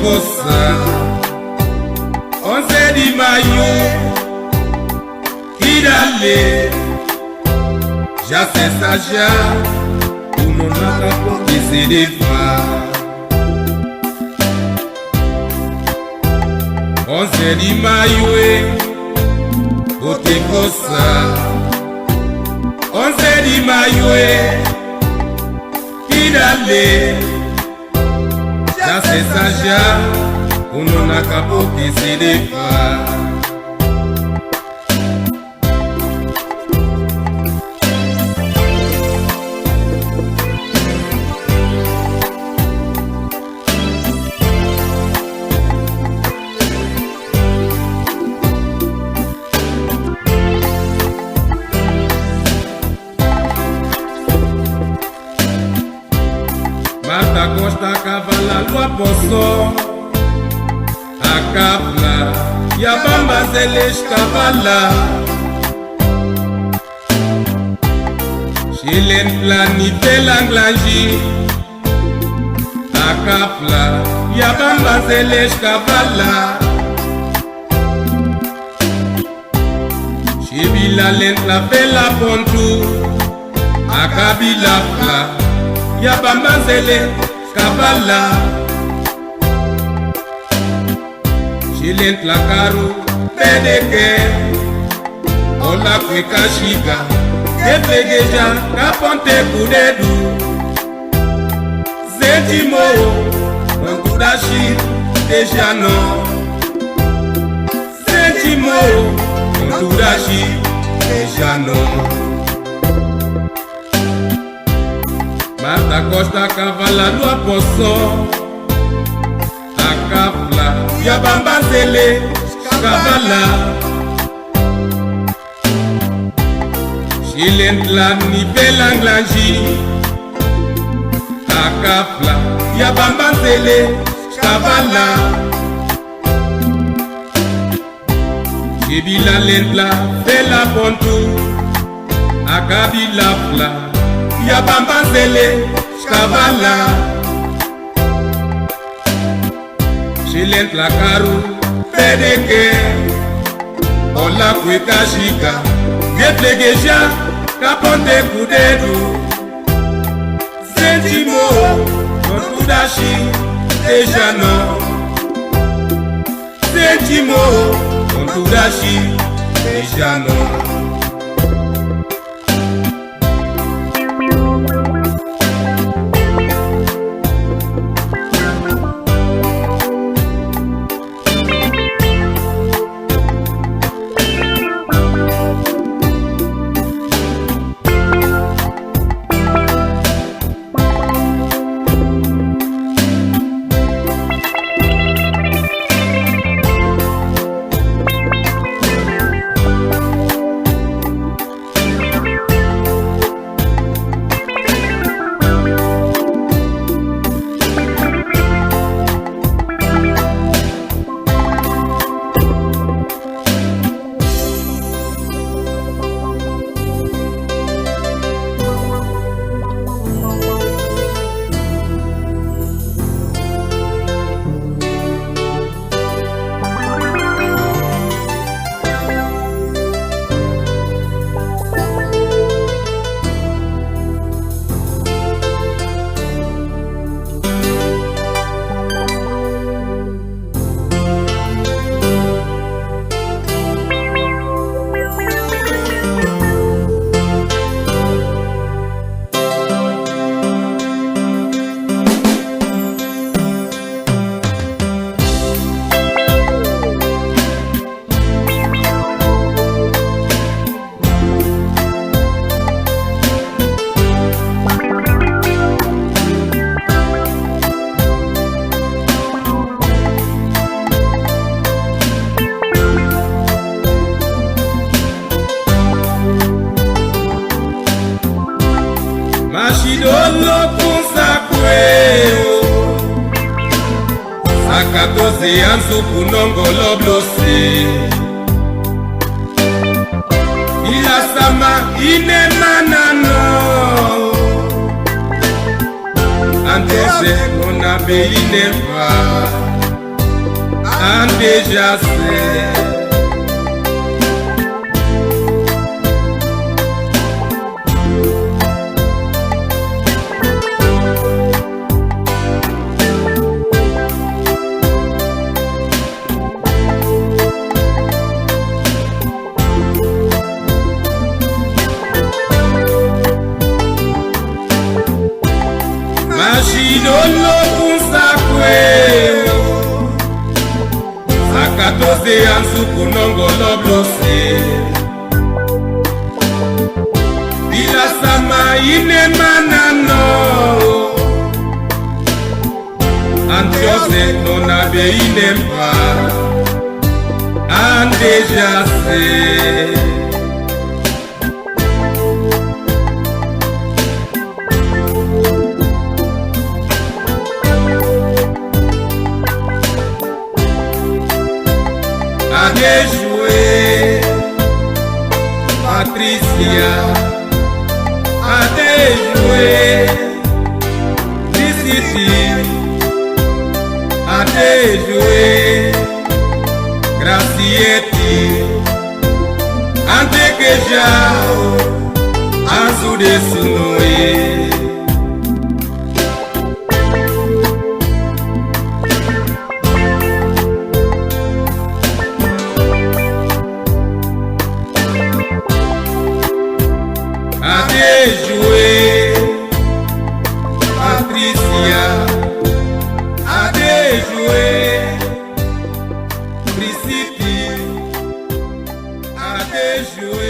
voça 11 de maio, irale, já cessa já, o não acabou de se levar. 11 de maio, vote voça 11 de maio, irale, já cessa já, o não acabou de se levar. Marta Costa cavala lua poço a capla e a bamba zeles cavala Chilen planite langlangi a capla e a bamba zeles cavala Chibila lentla vela pontu a kabila fla ya bambazele kabala Chilent la karu pedeke Ola kweka shiga Kefegeja kaponte kudedu Zedimo Nanturashi Dejano Zedimo Nanturashi Dejano Marta Costa cavala lua poço a capla e a bambazele cavala Chilentla nivela nglangi a capla e a bambazele cavala Chibila lentla vela pontu a kabila fla ya bambazele kavala Chilent la karu pedeke Ola kweka shika Geflegeja kaponte kudedu Zentimo Nontudashi Dejano Zentimo Nontudashi Dejano Sakatoze yanzu kunongolo blose Ila sama ine manano Anteze nona beine va antejas. Machidolo kunsakwe sakatose ansuku nongolo blose bila sama ine manano antiose nonabe ine mpa andejase. Adejoué, Patricia, adejoué, Visiti, adejoué, Gracieti, Antequeja, Azude Sunoé. Adejoué, Patricia, adejoué, Príncipe, adejoué.